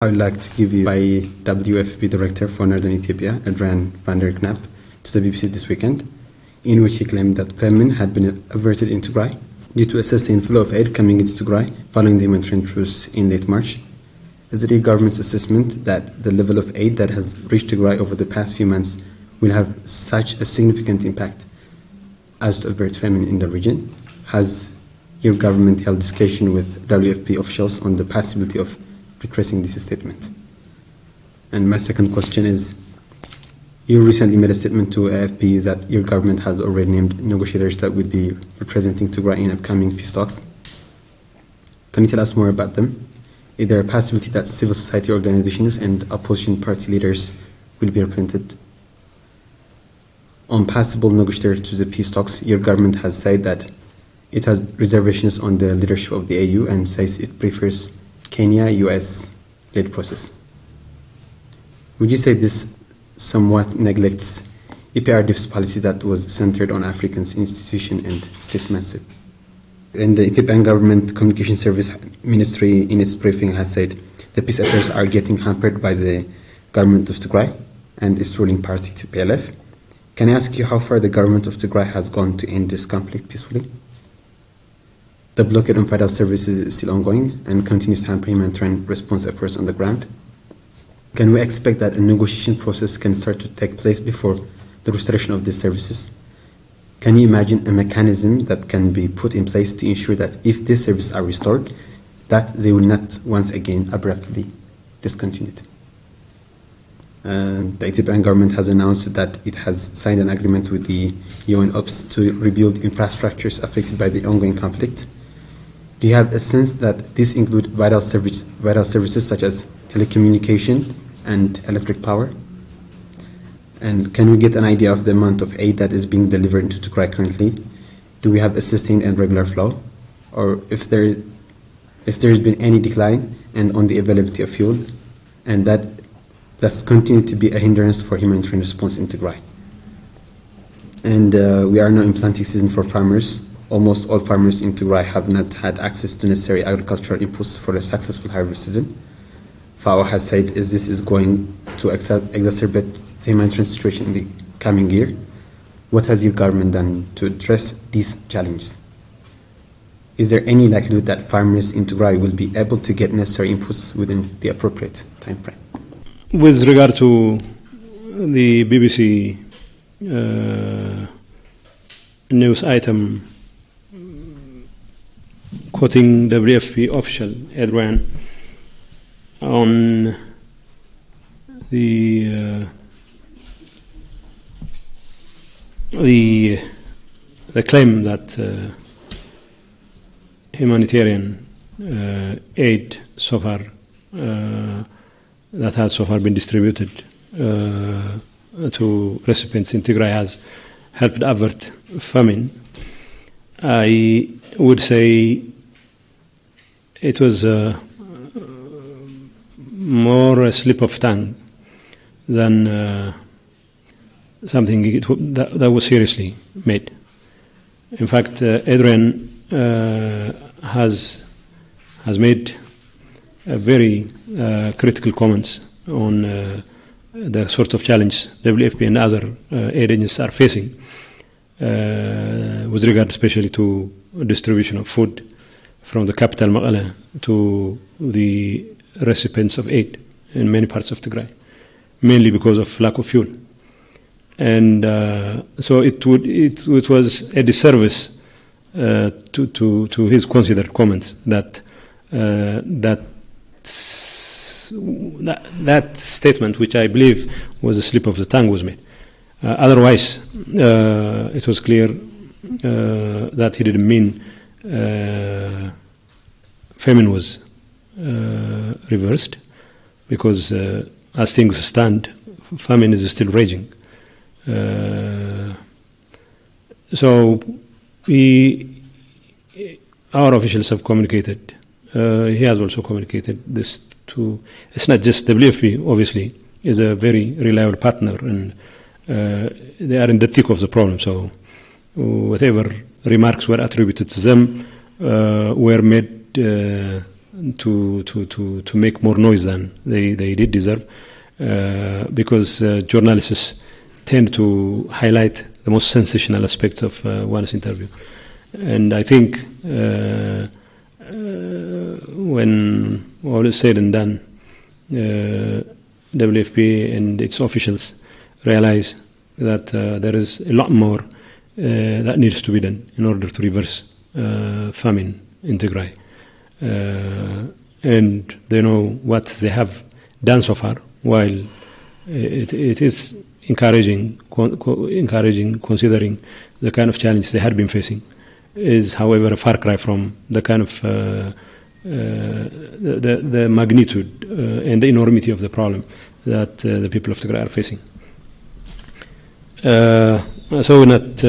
I would like to give you by WFP Director for Northern Ethiopia, Adrian van der Knapp, to the BBC this weekend, in which he claimed that famine had been averted in Tigray due to a sustained flow of aid coming into Tigray following the humanitarian truce in late March. Is it the government's assessment that the level of aid that has reached Tigray over the past few months will have such a significant impact as to avert famine in the region? Has your government held discussion with WFP officials on the possibility of retracing this statement? And my second question is, you recently made a statement to AFP that your government has already named negotiators that would be representing Tigray in upcoming peace talks. Can you tell us more about them? Is there a possibility that civil society organizations and opposition party leaders will be represented? On possible negotiators to the peace talks, your government has said that it has reservations on the leadership of the AU and says it prefers Kenya-US-led process. Would you say this somewhat neglects EPRDF's policy that was centered on Africans' institution and statesmanship? And the Ethiopian Government Communication Service Ministry in its briefing has said the peace efforts are getting hampered by the government of Tigray and its ruling party TPLF. Can I ask you how far the government of Tigray has gone to end this conflict peacefully? The blockade on vital services is still ongoing and continues to hamper humanitarian response efforts on the ground. Can we expect that a negotiation process can start to take place before the restoration of these services? Can you imagine a mechanism that can be put in place to ensure that if these services are restored, that they will not once again abruptly discontinued? The Ethiopian government has announced that it has signed an agreement with the UN OPS to rebuild infrastructures affected by the ongoing conflict. Do you have a sense that this includes vital services such as telecommunication and electric power? And can we get an idea of the amount of aid that is being delivered into Tigray currently? Do we have a sustained and regular flow? Or if there has been any decline and on the availability of fuel, and that's continued to be a hindrance for humanitarian response in Tigray? And we are now in planting season for farmers. Almost all farmers in Tigray have not had access to necessary agricultural inputs for a successful harvest season. FAO has said this is going to exacerbate the humanitarian situation in the coming year. What has your government done to address these challenges? Is there any likelihood that farmers in Tigray will be able to get necessary inputs within the appropriate time frame? With regard to the BBC news item quoting WFP official Adrian on the claim that humanitarian aid so far that has so far been distributed to recipients in Tigray has helped avert famine, I would say it was more a slip of tongue than something that was seriously made. In fact, Adrian has made very critical comments on the sort of challenge WFP and other aid agencies are facing with regard especially to distribution of food from the capital Mekelle to the recipients of aid in many parts of Tigray, mainly because of lack of fuel. And so it was a disservice to his considered comments that that statement, which I believe was a slip of the tongue, was made. Otherwise, it was clear that he didn't mean famine was reversed, because as things stand, famine is still raging. So our officials have communicated. He has also communicated this to. It's not just WFP. Obviously, is a very reliable partner, and they are in the thick of the problem. So whatever remarks were attributed to them were made to make more noise than they did deserve, because journalists tend to highlight the most sensational aspects of one's interview. And I think when all is said and done, WFP and its officials realize that there is a lot more that needs to be done in order to reverse famine in Tigray. And they know what they have done so far, while it is encouraging considering the kind of challenge they had been facing, is however a far cry from the kind of the magnitude and the enormity of the problem that the people of Tigray are facing. So we're not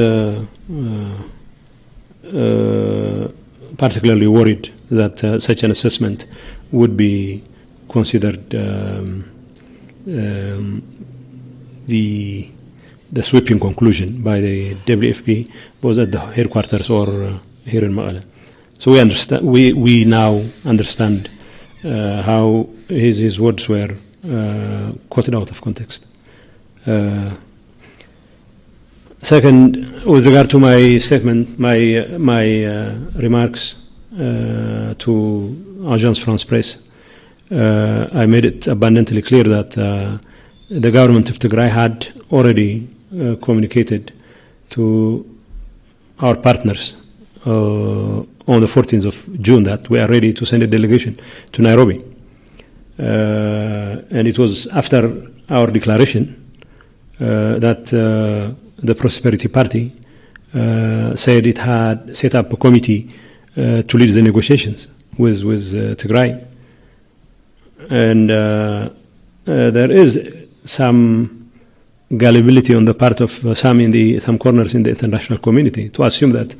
particularly worried that such an assessment would be considered the sweeping conclusion by the WFP, both at the headquarters or here in Mekelle. So we understand. We now understand how his words were quoted out of context. Second, with regard to my statement, my remarks to Agence France Presse, I made it abundantly clear that the government of Tigray had already communicated to our partners on the 14th of June that we are ready to send a delegation to Nairobi. And it was after our declaration that the Prosperity Party said it had set up a committee to lead the negotiations with Tigray. And there is some gullibility on the part of some corners in the international community to assume that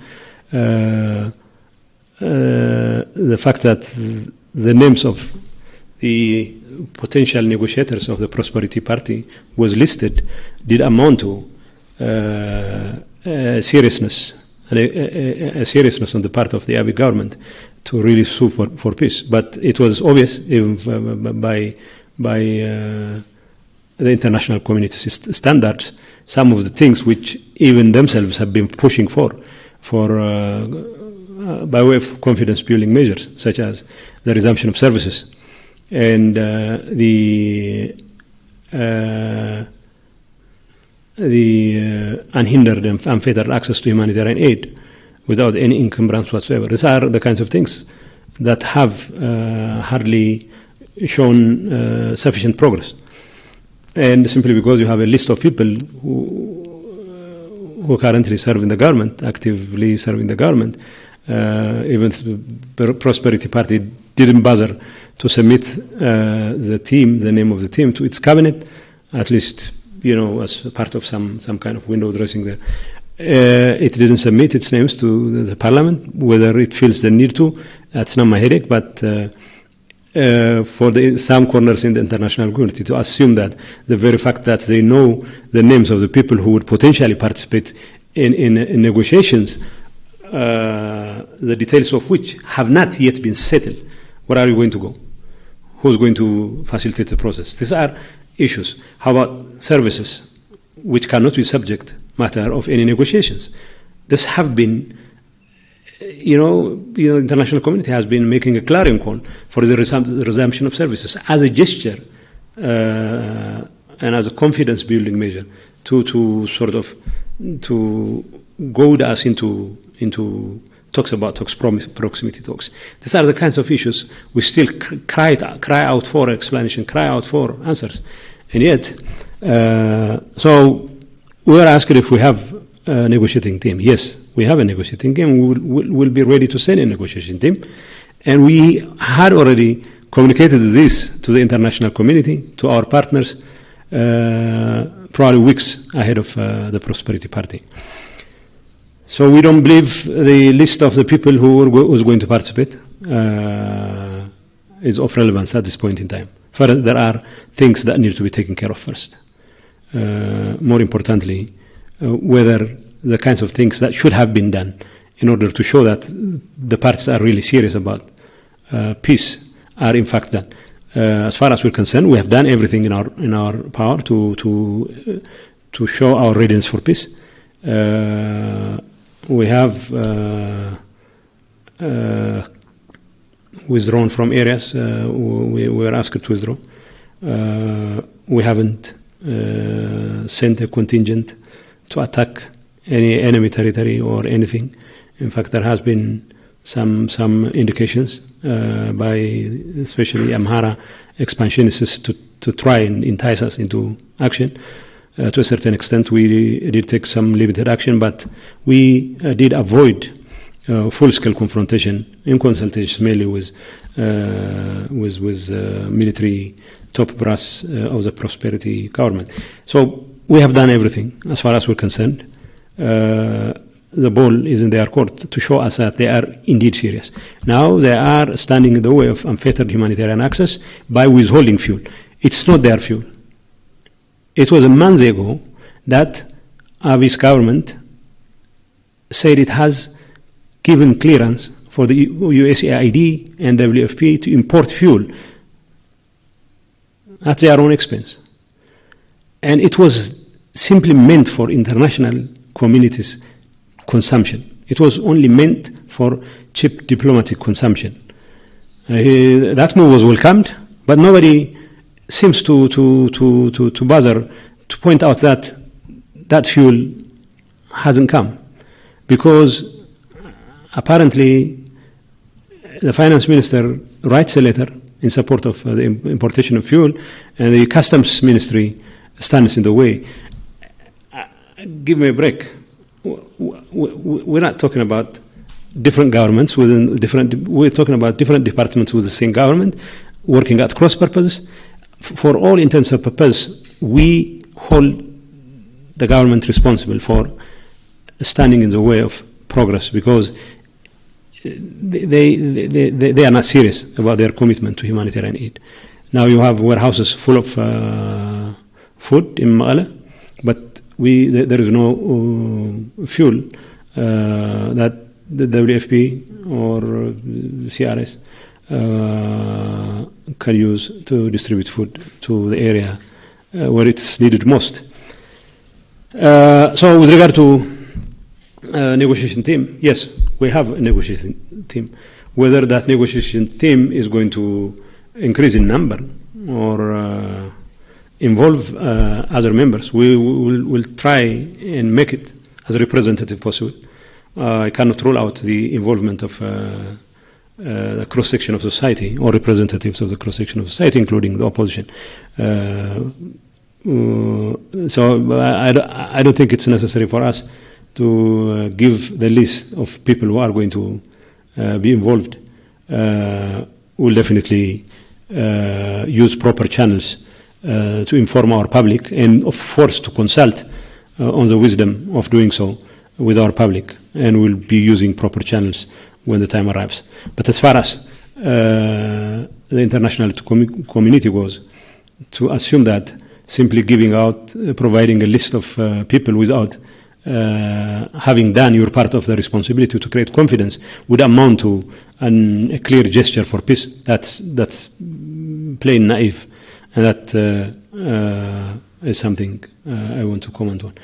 the fact that the names of the potential negotiators of the Prosperity Party was listed did amount to seriousness on the part of the Abiy government to really sue for peace. But it was obvious even by the international community's standards, some of the things which even themselves have been pushing for by way of confidence-building measures, such as the resumption of services and the unhindered and unfettered access to humanitarian aid without any encumbrance whatsoever. These are the kinds of things that have hardly shown sufficient progress. And simply because you have a list of people who currently serve in the government, actively serving the government, even the Prosperity Party didn't bother to submit the name of the team to its cabinet, at least, as part of some kind of window dressing there. It didn't submit its names to the parliament. Whether it feels the need to, that's not my headache, but for some corners in the international community to assume that the very fact that they know the names of the people who would potentially participate in negotiations, the details of which have not yet been settled, where are you going to go? Who's going to facilitate the process? These are issues. How about services, which cannot be subject matter of any negotiations? This have been, international community has been making a clarion call for the resumption of services as a gesture and as a confidence-building measure to goad us into proximity talks. These are the kinds of issues we still cry out for explanation, cry out for answers. And yet, so we were asked if we have a negotiating team. Yes, we have a negotiating team. We'll be ready to send a negotiating team. And we had already communicated this to the international community, to our partners, probably weeks ahead of the Prosperity Party. So we don't believe the list of the people who's going to participate is of relevance at this point in time. Further, there are things that need to be taken care of first. More importantly, whether the kinds of things that should have been done in order to show that the parties are really serious about peace are in fact done. As far as we're concerned, we have done everything in our power to show our readiness for peace. We have withdrawn from areas we were asked to withdraw. We haven't sent a contingent to attack any enemy territory or anything. In fact, there has been some indications by especially Amhara expansionists to try and entice us into action. To a certain extent, we did take some limited action, but we did avoid full-scale confrontation in consultation mainly with military top brass of the prosperity government. So we have done everything as far as we're concerned. The ball is in their court to show us that they are indeed serious. Now they are standing in the way of unfettered humanitarian access by withholding fuel. It's not their fuel. It was a month ago that Abiy's government said it has given clearance for the USAID and WFP to import fuel at their own expense. And it was simply meant for international communities' consumption. It was only meant for cheap diplomatic consumption. That move was welcomed, but nobody seems to bother to point out that that fuel hasn't come, because apparently the finance minister writes a letter in support of the importation of fuel, and the customs ministry stands in the way. Give me a break. We're not talking about different governments within different. We're talking about different departments with the same government working at cross purposes. For all intents and purposes, we hold the government responsible for standing in the way of progress, because they are not serious about their commitment to humanitarian aid. Now you have warehouses full of food in Maqala, but there is no fuel that the WFP or CRS can use to distribute food to the area where it's needed most. So with regard to negotiation team, yes, we have a negotiation team. Whether that negotiation team is going to increase in number or involve other members, we will try and make it as representative possible. I cannot rule out the involvement of the cross-section of society or representatives of the cross-section of society, including the opposition. So I don't think it's necessary for us to give the list of people who are going to be involved. We'll definitely use proper channels to inform our public, and of course to consult on the wisdom of doing so with our public, and we'll be using proper channels when the time arrives. But as far as the international community goes, to assume that simply giving out, providing a list of people without having done your part of the responsibility to create confidence would amount to a clear gesture for peace. That's plain naive, and that is something I want to comment on.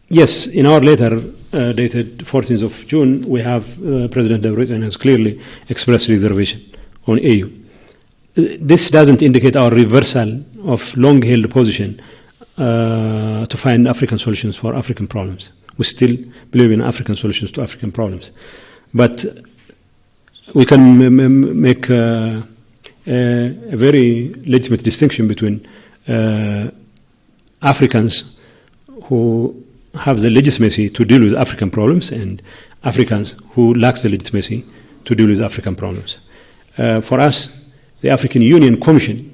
Yes, in our letter dated 14th of June, we have President Debrecen has clearly expressed reservation on AU. This doesn't indicate our reversal of long-held position to find African solutions for African problems. We still believe in African solutions to African problems. But we can make a very legitimate distinction between Africans who have the legitimacy to deal with African problems and Africans who lack the legitimacy to deal with African problems. For us, the African Union Commission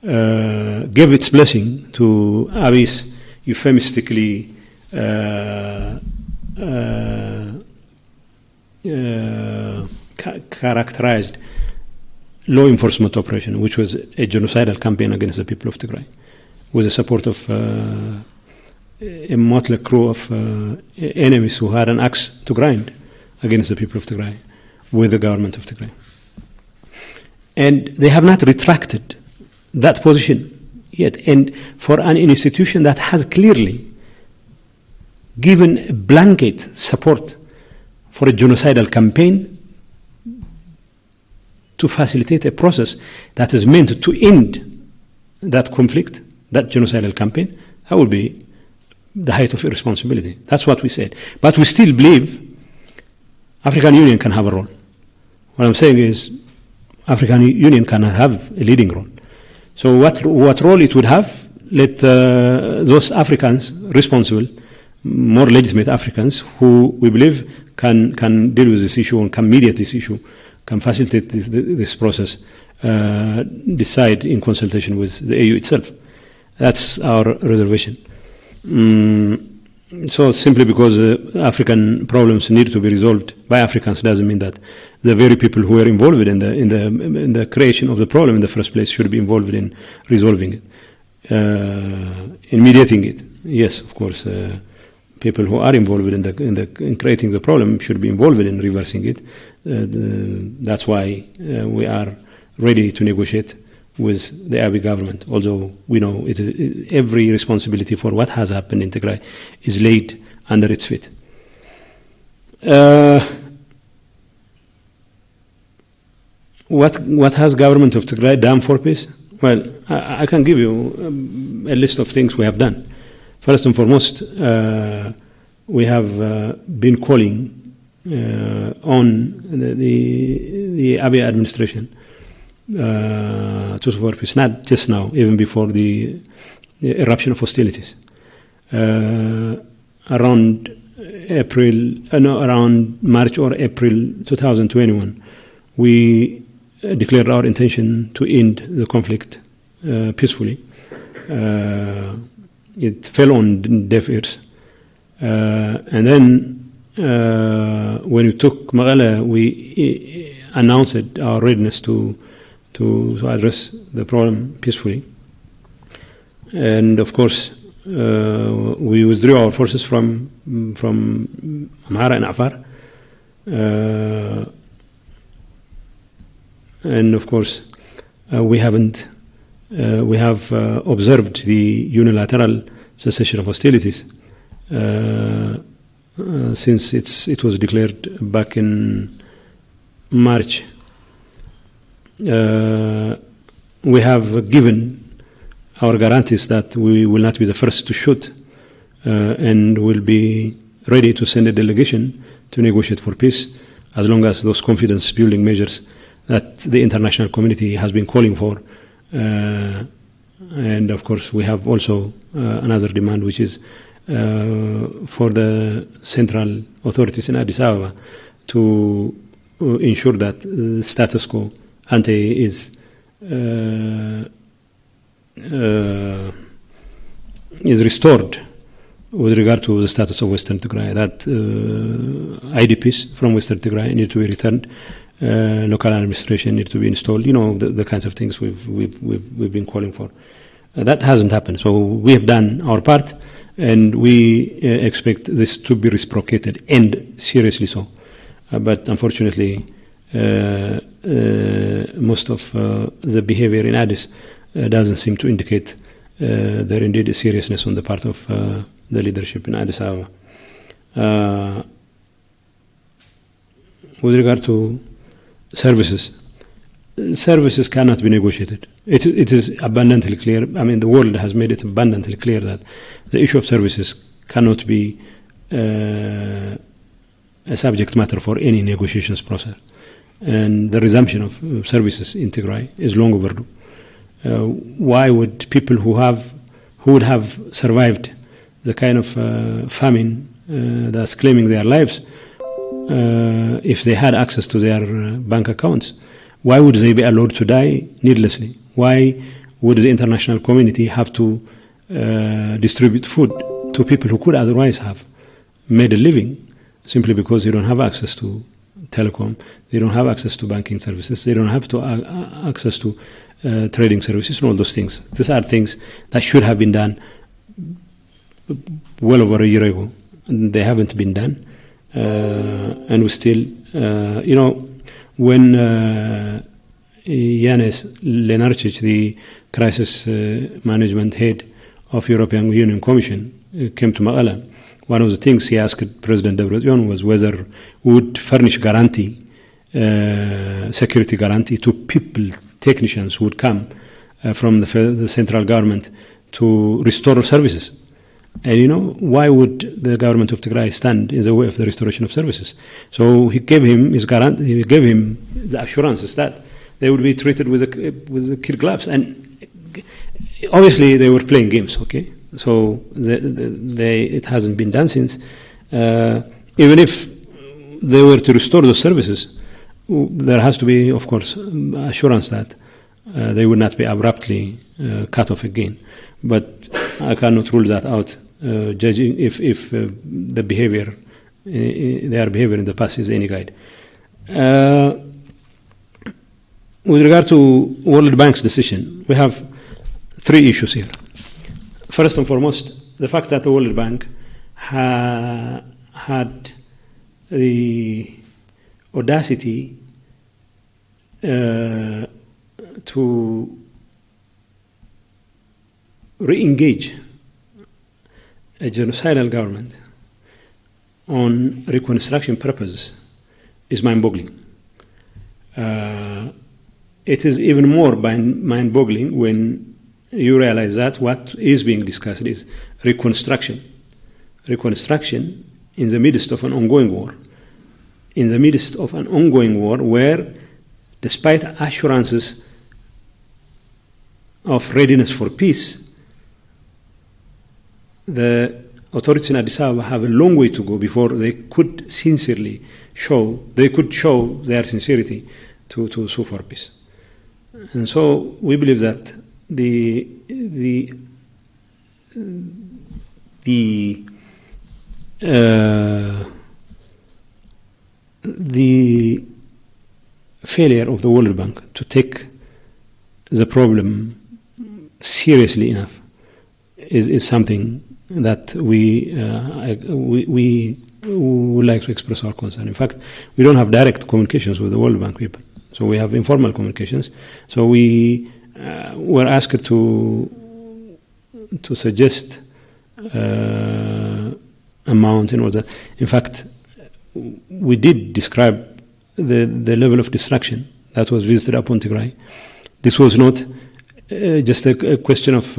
gave its blessing to Abiy's euphemistically characterized law enforcement operation, which was a genocidal campaign against the people of Tigray, with the support of a motley crew of enemies who had an axe to grind against the people of Tigray with the government of Tigray. And they have not retracted that position yet. And for an institution that has clearly given blanket support for a genocidal campaign to facilitate a process that is meant to end that conflict, that genocidal campaign, that would be the height of irresponsibility. That's what we said. But we still believe African Union can have a role. What I'm saying is African Union can have a leading role. So what role it would have, let those Africans responsible, more legitimate Africans who we believe can deal with this issue and can mediate this issue, can facilitate this process, decide in consultation with the AU itself. That's our reservation. So simply because African problems need to be resolved by Africans doesn't mean that the very people who are involved in the creation of the problem in the first place should be involved in resolving it, in mediating it. Yes, of course, people who are involved in creating the problem should be involved in reversing it. That's why we are ready to negotiate with the Abiy government, although we know every responsibility for what has happened in Tigray is laid under its feet. What has government of Tigray done for peace? Well, I can give you a list of things we have done. First and foremost, we have been calling on the Abiy administration to support peace, not just now, even before the eruption of hostilities. Around March or April 2021, we declared our intention to end the conflict peacefully. It fell on deaf ears. And then when we took Magala, we announced our readiness to address the problem peacefully. And of course, we withdrew our forces from Amhara and Afar. And of course, we have observed the unilateral cessation of hostilities since it was declared back in March. We have given our guarantees that we will not be the first to shoot and will be ready to send a delegation to negotiate for peace as long as those confidence building measures that the international community has been calling for. And of course we have also another demand, which is for the central authorities in Addis Ababa to ensure that the status quo ante is restored with regard to the status of Western Tigray, that IDPs from Western Tigray need to be returned, local administration need to be installed, the kinds of things we've been calling for. That hasn't happened, so we have done our part, and we expect this to be reciprocated, and seriously so. But unfortunately, most of the behavior in Addis doesn't seem to indicate there indeed a seriousness on the part of the leadership in Addis Ababa. With regard to services cannot be negotiated. It is abundantly clear. I mean, the world has made it abundantly clear that the issue of services cannot be a subject matter for any negotiations process. And the resumption of services in Tigray is long overdue. Why would people who would have survived the kind of famine that's claiming their lives, if they had access to their bank accounts, why would they be allowed to die needlessly? Why would the international community have to distribute food to people who could otherwise have made a living simply because they don't have access to telecom, they don't have access to banking services, they don't have access to trading services and all those things. These are things that should have been done well over a year ago. And they haven't been done. and we still, when Yanis Lenarčič, the crisis management head of European Union Commission, came to Maqala, one of the things he asked President Debretsion was whether we would furnish guarantee, security guarantee to people, technicians who would come from the central government to restore services. And why would the government of Tigray stand in the way of the restoration of services? So he gave him his guarantee. He gave him the assurances that they would be treated with kid gloves. And obviously they were playing games. Okay, so it hasn't been done since. Even if they were to restore the services, there has to be, of course, assurance that they would not be abruptly cut off again. But I cannot rule that out, judging if the behavior, their behavior in the past is any guide. With regard to World Bank's decision, we have three issues here. First and foremost, the fact that the World Bank had the audacity to re-engage a genocidal government on reconstruction purposes is mind-boggling. It is even more mind-boggling when you realize that what is being discussed is reconstruction. Reconstruction in the midst of an ongoing war. In the midst of an ongoing war where, despite assurances of readiness for peace, the authorities in Addis Ababa have a long way to go before they could sincerely show their sincerity to sue for peace. And so we believe that the failure of the World Bank to take the problem seriously enough is something that we would like to express our concern. In fact, we don't have direct communications with the World Bank people, so we have informal communications. So we were asked to suggest amount in order. In fact, we did describe the level of destruction that was visited upon Tigray. This was not just a question of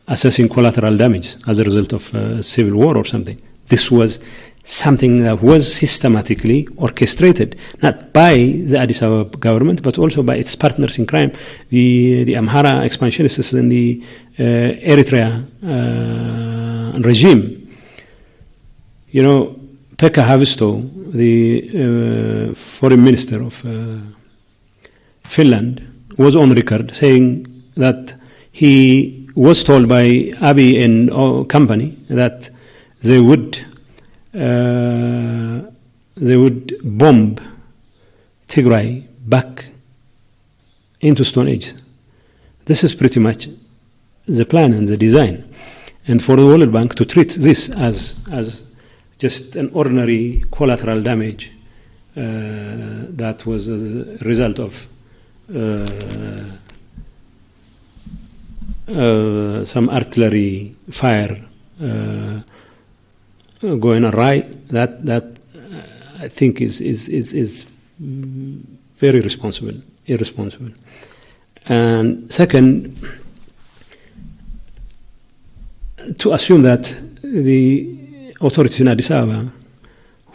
assessing collateral damage as a result of civil war or something. This was something that was systematically orchestrated, not by the Addis Ababa government, but also by its partners in crime, the Amhara expansionists and the Eritrea regime. Pekka Haavisto, the foreign minister of Finland, was on record saying that he was told by Abiy and company that they would bomb Tigray back into Stone Age. This is pretty much the plan and the design. And for the World Bank to treat this as just an ordinary collateral damage that was a result of some artillery fire going awry, that I think is very irresponsible. And second, to assume that the authorities in Addis Ababa,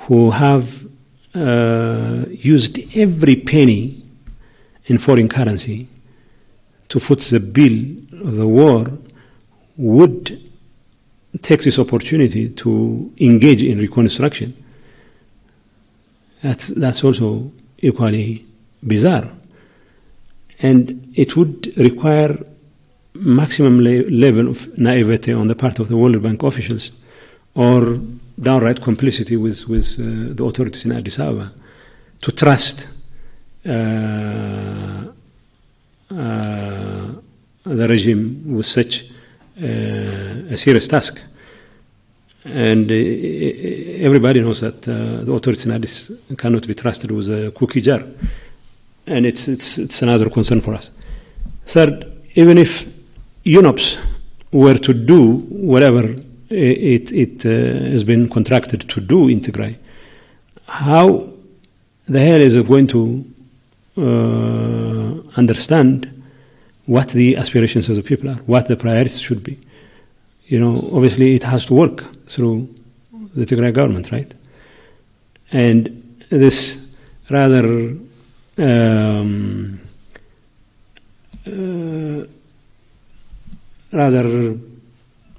who have used every penny in foreign currency to foot the bill of the war, would take this opportunity to engage in reconstruction. That's also equally bizarre. And it would require maximum level of naivety on the part of the World Bank officials, or downright complicity with the authorities in Addis Ababa, to trust the regime with such a serious task. And everybody knows that the authorities in Addis cannot be trusted with a cookie jar. And it's another concern for us. Third, even if UNOPS were to do whatever it has been contracted to do in Tigray, how the hell is it going to understand what the aspirations of the people are, what the priorities should be? Obviously it has to work through the Tigray government, right? And this rather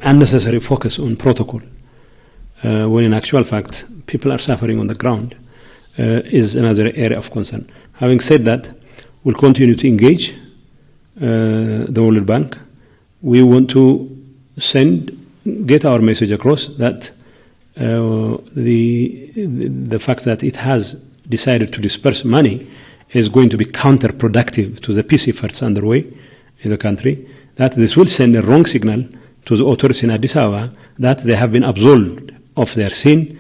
unnecessary focus on protocol, when in actual fact people are suffering on the ground, is another area of concern. Having said that, we'll continue to engage the World Bank. We want to get our message across that the fact that it has decided to disperse money is going to be counterproductive to the peace efforts underway in the country, that this will send a wrong signal to the authorities in Addis Ababa that they have been absolved of their sin,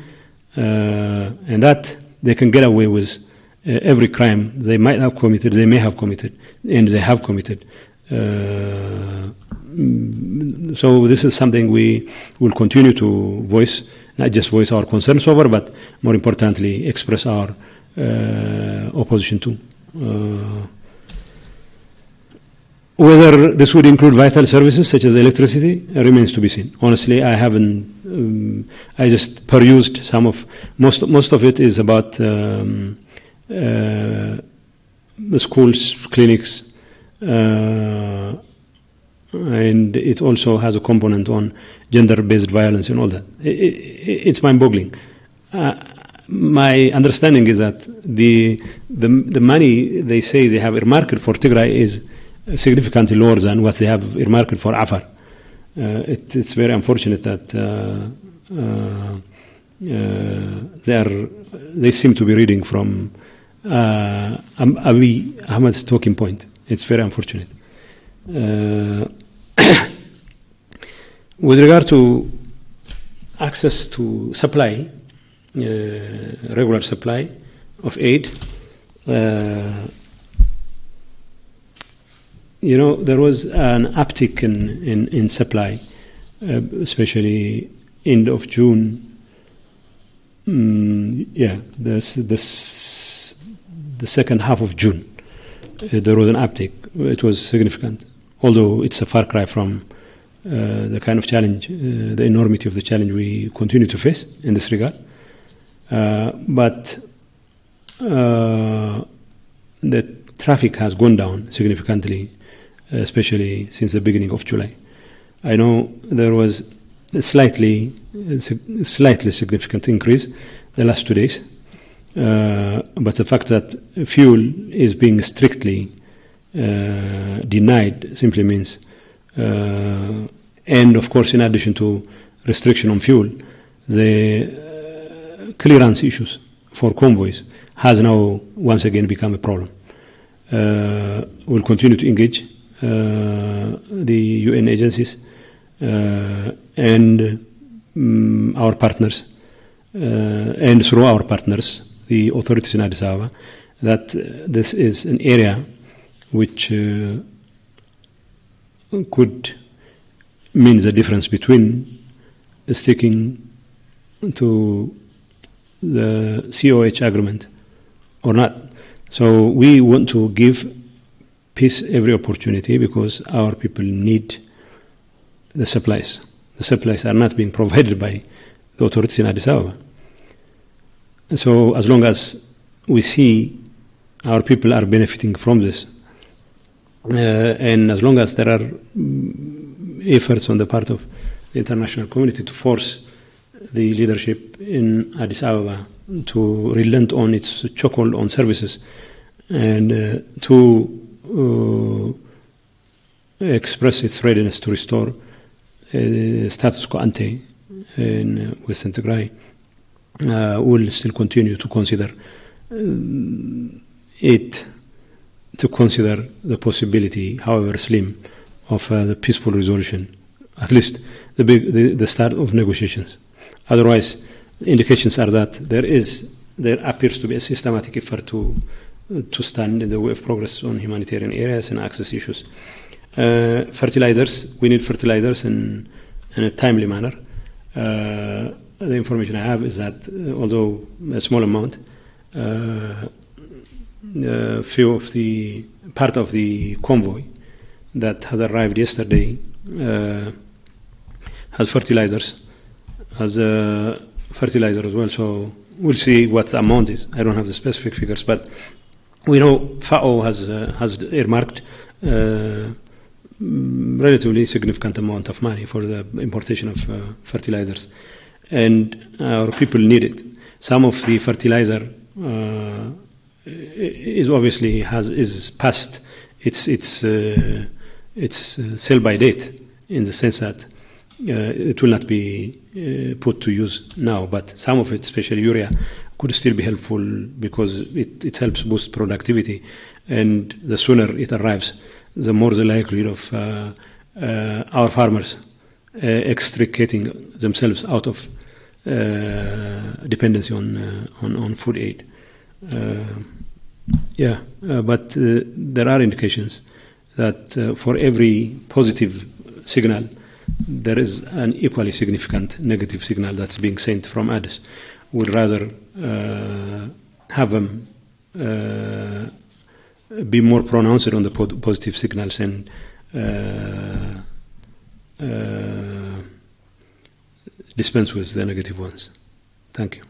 and that they can get away with every crime they may have committed, and they have committed. So this is something we will continue to voice, not just voice our concerns over, but more importantly express our opposition to. Whether this would include vital services such as electricity remains to be seen. Honestly, I haven't. I just perused some of most of it is about the schools, clinics, and it also has a component on gender-based violence and all that. It's mind-boggling. My understanding is that the money they say they have earmarked for Tigray is significantly lower than what they have earmarked for Afar. It's very unfortunate that they seem to be reading from Abiy Ahmed's talking point. It's very unfortunate. With regard to access to supply, regular supply of aid, there was an uptick in supply, especially end of June. The second half of June, there was an uptick. It was significant, although it's a far cry from the kind of challenge, the enormity of the challenge we continue to face in this regard. But the traffic has gone down significantly, especially since the beginning of July. I know there was a slightly significant increase the last 2 days, but the fact that fuel is being strictly denied simply means, and of course in addition to restriction on fuel, the clearance issues for convoys has now once again become a problem. We'll continue to engage the UN agencies and our partners, and through our partners, the authorities in Addis Ababa, that this is an area which could mean the difference between sticking to the COH agreement or not. So we want to give peace every opportunity because our people need the supplies. The supplies are not being provided by the authorities in Addis Ababa. So as long as we see our people are benefiting from this, and as long as there are efforts on the part of the international community to force the leadership in Addis Ababa to relent on its chokehold on services and to express its readiness to restore status quo ante in Western Tigray, will still continue to consider the possibility, however slim, of the peaceful resolution, at least the start of negotiations Otherwise, indications are that there appears to be a systematic effort to stand in the way of progress on humanitarian areas and access issues. Fertilizers, we need fertilizers in a timely manner. The information I have is that although a small amount, part of the convoy that has arrived yesterday has fertilizers as well. So we'll see what the amount is. I don't have the specific figures, but we know FAO has earmarked relatively significant amount of money for the importation of fertilizers, and our people need it. Some of the fertilizer is obviously is past its sell by date, in the sense that it will not be put to use now, but some of it, especially urea, could still be helpful because it helps boost productivity, and the sooner it arrives, the more the likelihood of our farmers extricating themselves out of dependency on food aid. But there are indications that for every positive signal, there is an equally significant negative signal that's being sent from Addis. We'd rather have them be more pronounced on the positive signals and dispense with the negative ones. Thank you.